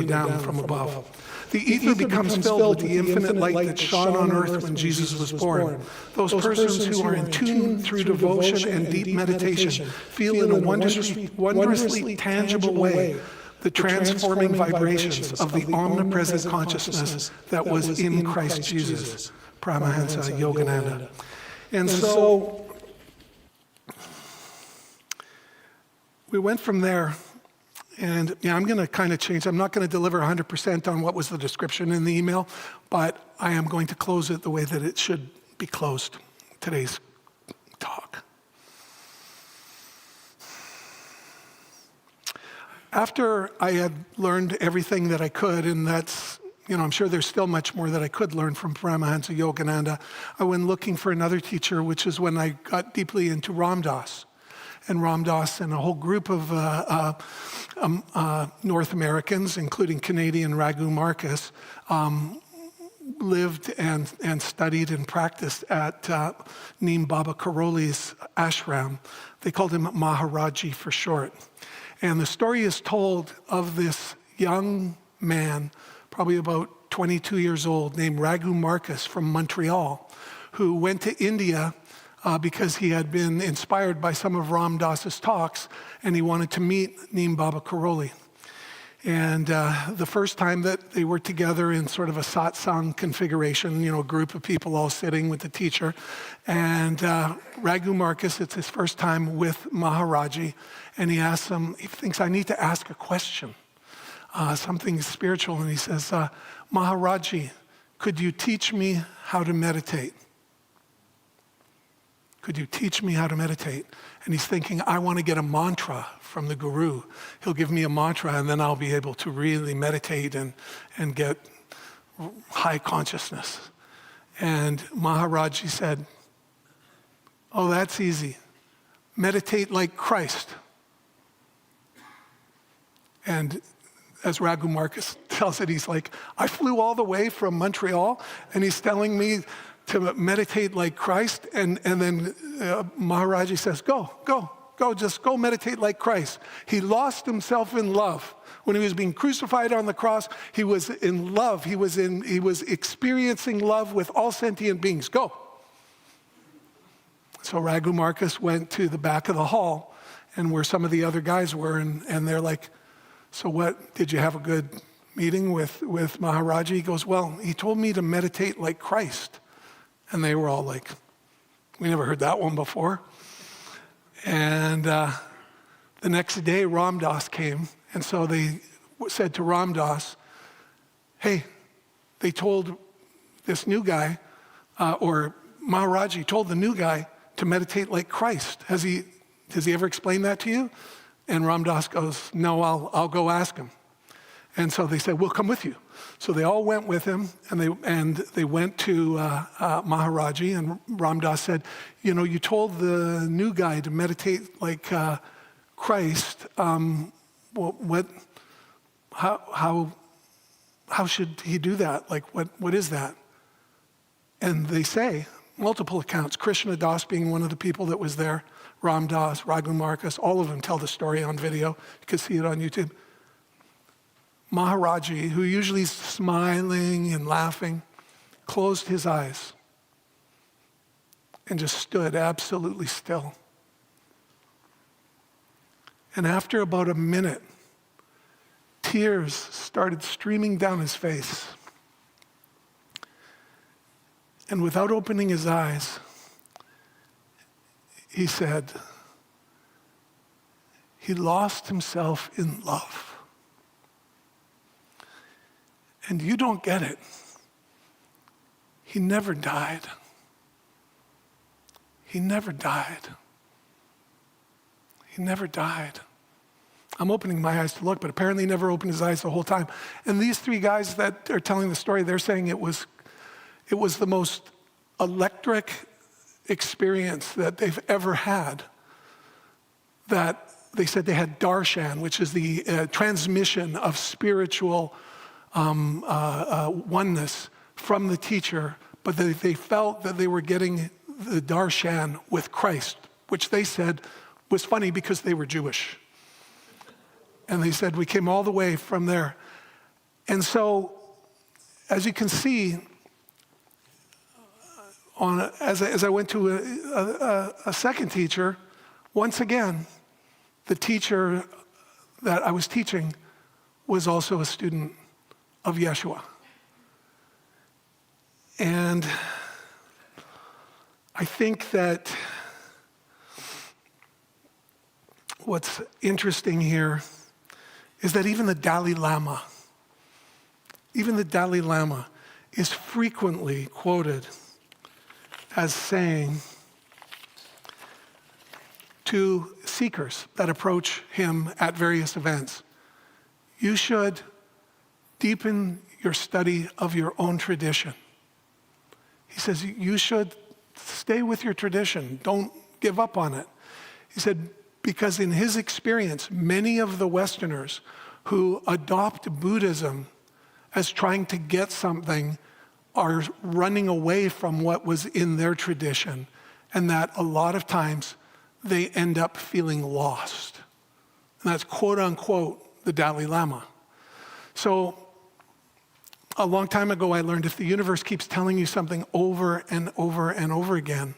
[SPEAKER 2] down from above. The ether becomes filled with the infinite light that shone on earth when Jesus was born. Those persons who are in tune through devotion and deep meditation feel in a wondrously tangible way the transforming vibrations of the omnipresent consciousness that was in Christ Jesus. Paramahansa Yogananda. And so we went from there. And I'm going to kind of change. I'm not going to deliver 100% on what was the description in the email, but I am going to close it the way that it should be closed, today's talk. After I had learned everything that I could, and that's, I'm sure there's still much more that I could learn from Paramahansa Yogananda, I went looking for another teacher, which is when I got deeply into Ram Dass. And Ram Dass and a whole group of North Americans, including Canadian Raghu Marcus, lived and studied and practiced at Neem Baba Karoli's ashram. They called him Maharaji for short. And the story is told of this young man, probably about 22 years old, named Raghu Marcus from Montreal, who went to India because he had been inspired by some of Ram Dass's talks, and he wanted to meet Neem Baba Karoli. And the first time that they were together in sort of a satsang configuration, a group of people all sitting with the teacher, and Raghu Marcus, it's his first time with Maharaji, and he asks him, he thinks, I need to ask a question, something spiritual, and he says, Maharaji, could you teach me how to meditate? Could you teach me how to meditate? And he's thinking, I want to get a mantra from the guru. He'll give me a mantra, and then I'll be able to really meditate and get high consciousness. And Maharaji said, Oh, that's easy. Meditate like Christ. And as Raghu Marcus tells it, he's like, I flew all the way from Montreal, and he's telling me to meditate like Christ. And then Maharaji says, go, just go meditate like Christ. He lost himself in love. When he was being crucified on the cross, he was in love. He was experiencing love with all sentient beings. Go. So Raghu Marcus went to the back of the hall, and where some of the other guys were, and they're like, so what, did you have a good meeting with Maharaji? He goes, well, he told me to meditate like Christ. And they were all like, we never heard that one before. And the next day, Ram Dass came. And so they said to Ram Dass, hey, they told this new guy, or Maharaji told the new guy to meditate like Christ. Has he ever explained that to you? And Ram Dass goes, no, I'll go ask him. And so they said, we'll come with you. So they all went with him, and they went to Maharaji, and Ram Dass said, you know, you told the new guy to meditate like Christ. How should he do that? Like, what is that? And they say, multiple accounts, Krishna Das being one of the people that was there, Ram Dass, Raghu Marcus, all of them tell the story on video. You can see it on YouTube. Maharaji, who usually is smiling and laughing, closed his eyes and just stood absolutely still. And after about a minute, tears started streaming down his face. And without opening his eyes, he said, he lost himself in love. And you don't get it. He never died. He never died. He never died. I'm opening my eyes to look, but apparently he never opened his eyes the whole time. And these three guys that are telling the story, they're saying it was the most electric experience that they've ever had. That they said they had darshan, which is the transmission of spiritual oneness from the teacher, but they felt that they were getting the darshan with Christ, which they said was funny because they were Jewish. And they said, we came all the way from there. And so, as you can see, as I went to a second teacher, once again, the teacher that I was teaching was also a student of Yeshua. And I think that what's interesting here is that even the Dalai Lama is frequently quoted as saying to seekers that approach him at various events, you should deepen your study of your own tradition. He says, you should stay with your tradition. Don't give up on it. He said, because in his experience, many of the Westerners who adopt Buddhism as trying to get something are running away from what was in their tradition, and that a lot of times they end up feeling lost. And that's quote unquote the Dalai Lama. So a long time ago, I learned if the universe keeps telling you something over and over and over again,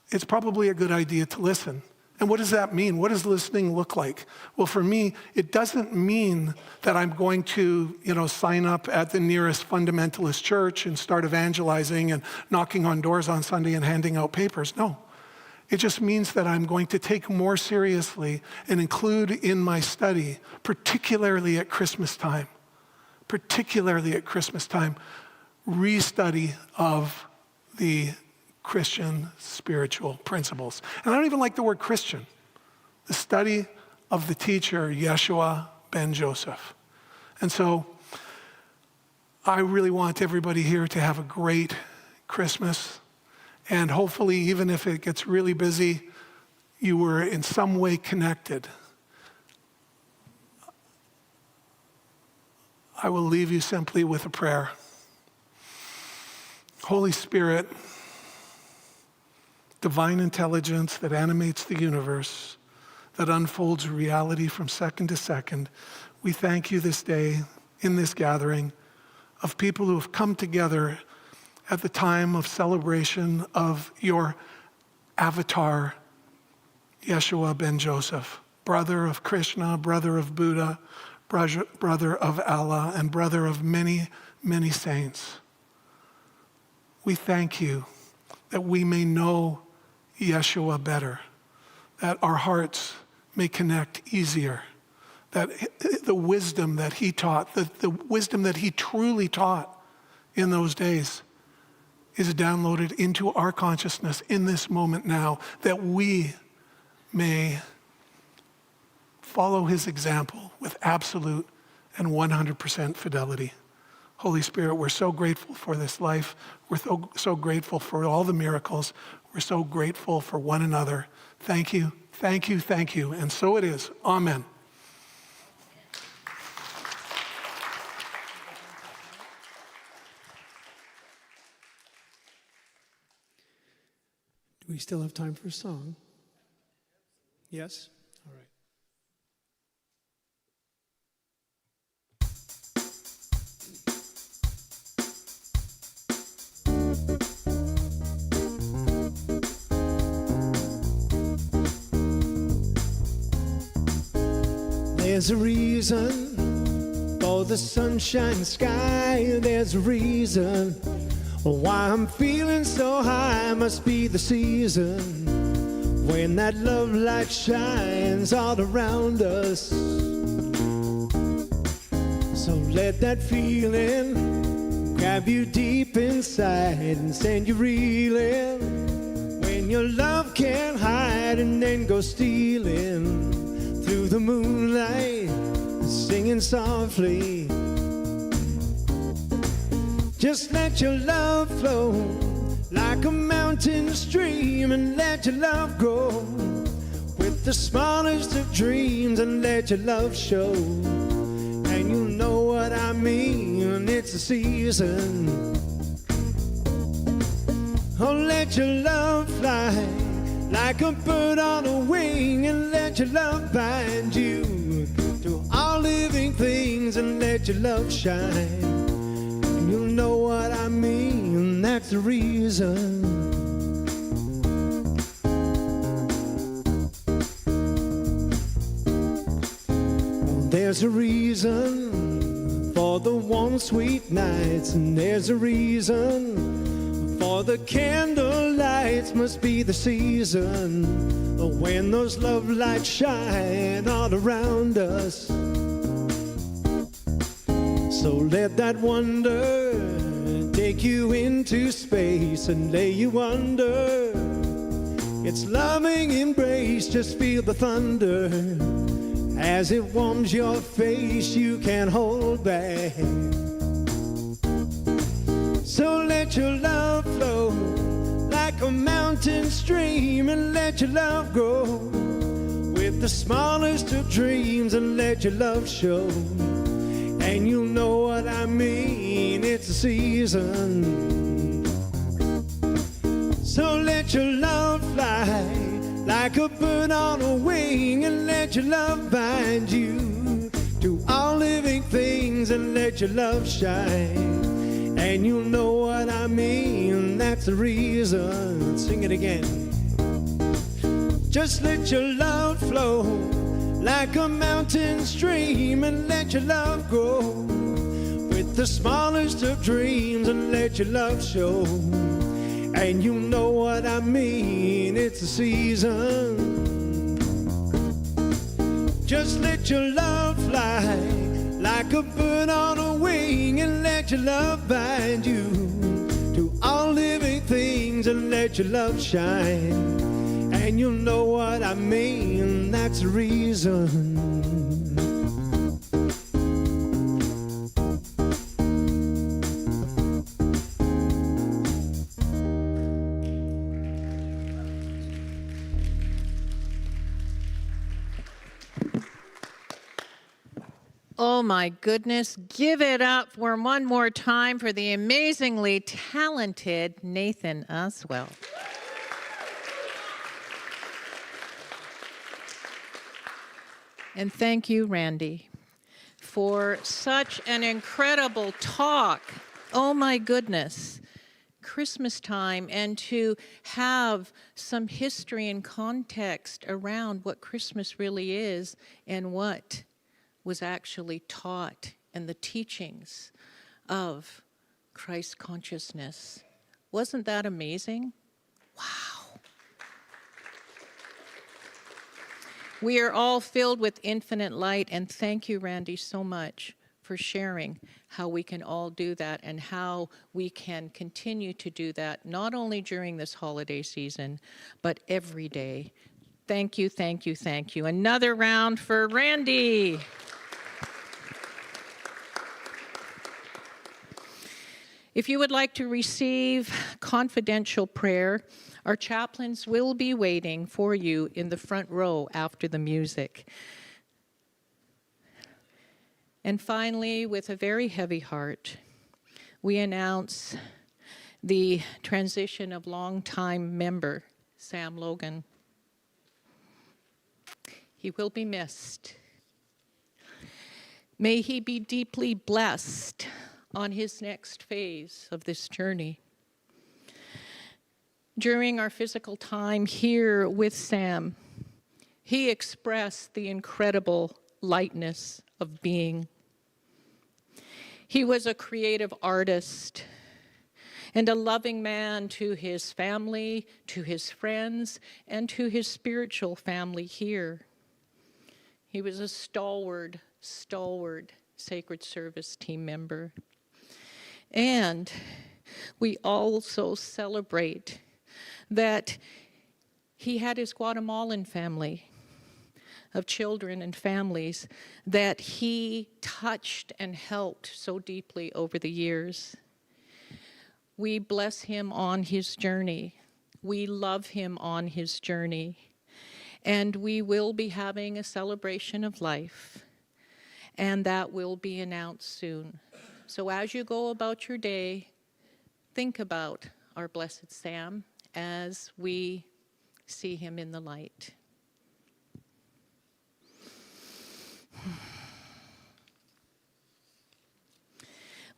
[SPEAKER 2] it's probably a good idea to listen. And what does that mean? What does listening look like? Well, for me, it doesn't mean that I'm going to, sign up at the nearest fundamentalist church and start evangelizing and knocking on doors on Sunday and handing out papers. No. It just means that I'm going to take more seriously and include in my study, particularly at Christmas time, restudy of the Christian spiritual principles. And I don't even like the word Christian. The study of the teacher, Yeshua ben Joseph. And so I really want everybody here to have a great Christmas And hopefully, even if it gets really busy, you were in some way connected. I will leave you simply with a prayer. Holy Spirit, divine intelligence that animates the universe, that unfolds reality from second to second, we thank you this day in this gathering of people who have come together at the time of celebration of your avatar, Yeshua ben Joseph, brother of Krishna, brother of Buddha, brother of Allah, and brother of many, many saints. We thank you that we may know Yeshua better, that our hearts may connect easier, that the wisdom that he taught, the wisdom that he truly taught in those days is downloaded into our consciousness in this moment now, that we may follow his example with absolute and 100% fidelity. Holy Spirit, we're so grateful for this life. We're so grateful for all the miracles. We're so grateful for one another. Thank you, thank you, thank you. And so it is. Amen.
[SPEAKER 4] Do we still have time for a song? Yes? All right. There's a reason for the sunshine sky. There's a reason why I'm feeling so high. Must be the season when that love light shines all around us. So let that feeling grab you deep inside and send you reeling when your love can't hide, and then go stealing through the moonlight, singing softly. Just let your love flow like a mountain stream, and let your love grow with the smallest of dreams, and let your love show. And you know what I mean, it's a season. Oh, let your love fly like a bird on a wing, and let your love bind you to all living things, and let your love shine. And you'll know what I mean, that's the reason. There's a reason for the warm, sweet nights, and there's a reason for the candle lights. Must be the season when those love lights shine all around us. So let that wonder take you into space and lay you under its loving embrace. Just feel the thunder as it warms your face. You can't hold back. So let your love flow like a mountain stream, and let your love grow with the smallest of dreams, and let your love show. And you'll know what I mean, it's a season. So let your love fly like a bird on a wing, and let your love bind you to all living things, and let your love shine. And you'll know what I mean, that's the reason. Sing it again. Just let your love flow like a mountain stream, and let your love grow with the smallest of dreams, and let your love show. And you know what I mean, it's a season. Just let your love fly like a bird on a wing, and let your love bind you to all living things, and let your love shine. And you'll know what I mean, that's the reason.
[SPEAKER 1] Oh my goodness, give it up for one more time for the amazingly talented Nathan Oswell. And thank you, Randy, for such an incredible talk. Oh my goodness. Christmas time, and to have some history and context around what Christmas really is and what was actually taught and the teachings of Christ consciousness. Wasn't that amazing? Wow. We are all filled with infinite light, and thank you, Randy, so much for sharing how we can all do that and how we can continue to do that, not only during this holiday season, but every day. Thank you, thank you, thank you. Another round for Randy. If you would like to receive confidential prayer, our chaplains will be waiting for you in the front row after the music. And finally, with a very heavy heart, we announce the transition of longtime member Sam Logan. He will be missed. May he be deeply blessed on his next phase of this journey. During our physical time here with Sam, he expressed the incredible lightness of being. He was a creative artist and a loving man to his family, to his friends, and to his spiritual family here. He was a stalwart sacred service team member. And we also celebrate that he had his Guatemalan family of children and families that he touched and helped so deeply over the years. We bless him on his journey. We love him on his journey. And we will be having a celebration of life, and that will be announced soon. So as you go about your day, think about our blessed Sam as we see him in the light.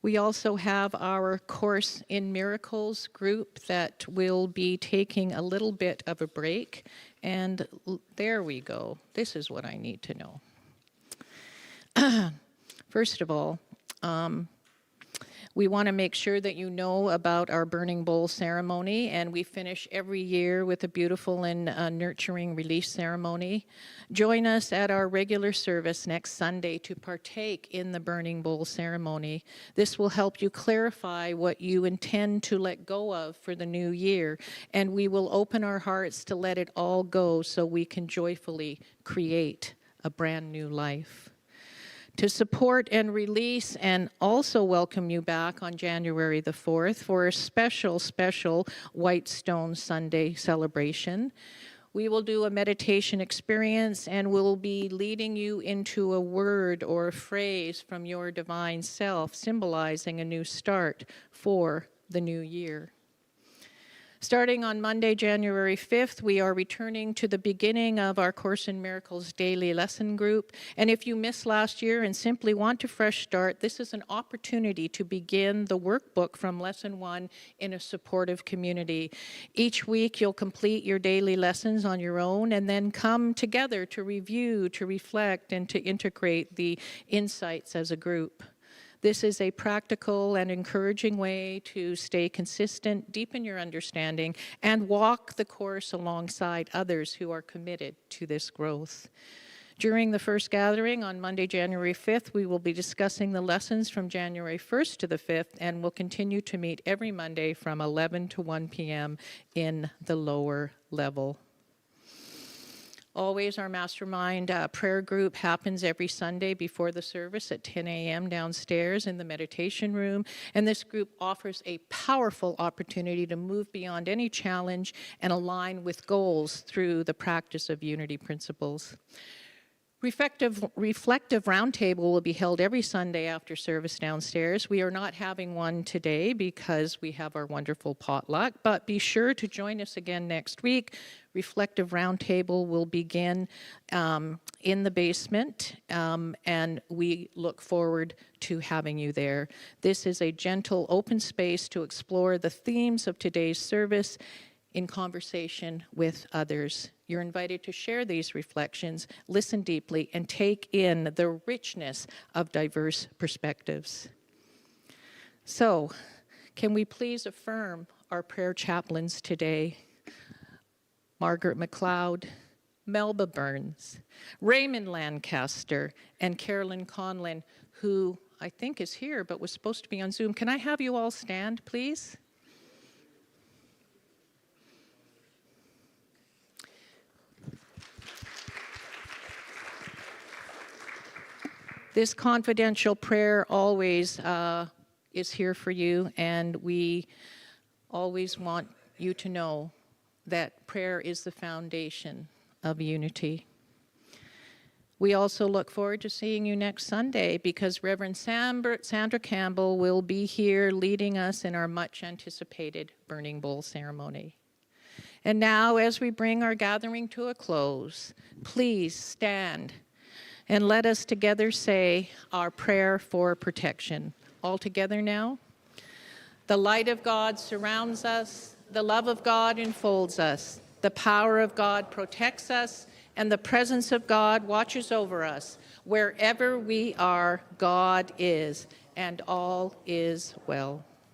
[SPEAKER 1] We also have our Course in Miracles group that will be taking a little bit of a break. And there we go. This is what I need to know. First of all, we want to make sure that you know about our burning bowl ceremony, and we finish every year with a beautiful and nurturing release ceremony. Join us at our regular service next Sunday to partake in the burning bowl ceremony. This will help you clarify what you intend to let go of for the new year, and we will open our hearts to let it all go so we can joyfully create a brand new life. To support and release and also welcome you back on January the 4th for a special White Stone Sunday celebration. We will do a meditation experience and we'll be leading you into a word or a phrase from your divine self, symbolizing a new start for the new year. Starting on Monday, January 5th, we are returning to the beginning of our Course in Miracles daily lesson group. And if you missed last year and simply want a fresh start, this is an opportunity to begin the workbook from Lesson 1 in a supportive community. Each week, you'll complete your daily lessons on your own and then come together to review, to reflect, and to integrate the insights as a group. This is a practical and encouraging way to stay consistent, deepen your understanding, and walk the course alongside others who are committed to this growth. During the first gathering on Monday, January 5th, we will be discussing the lessons from January 1st to the 5th, and we'll continue to meet every Monday from 11 to 1 p.m. in the lower level. Always, our mastermind prayer group happens every Sunday before the service at 10 a.m. downstairs in the meditation room. And this group offers a powerful opportunity to move beyond any challenge and align with goals through the practice of unity principles. Reflective roundtable will be held every Sunday after service downstairs. We are not having one today because we have our wonderful potluck, but be sure to join us again next week. Reflective roundtable will begin in the basement, and we look forward to having you there. This is a gentle, open space to explore the themes of today's service in conversation with others. You're invited to share these reflections, listen deeply, and take in the richness of diverse perspectives. So, can we please affirm our prayer chaplains today? Margaret McLeod, Melba Burns, Raymond Lancaster, and Carolyn Conlin, who I think is here but was supposed to be on Zoom. Can I have you all stand, please? This confidential prayer always is here for you, and we always want you to know that prayer is the foundation of unity. We also look forward to seeing you next Sunday because Reverend Sandra Campbell will be here leading us in our much anticipated burning bowl ceremony. And now, as we bring our gathering to a close, please stand and let us together say our prayer for protection. All together now. The light of God surrounds us, the love of God enfolds us, the power of God protects us, and the presence of God watches over us. Wherever we are, God is, and all is well.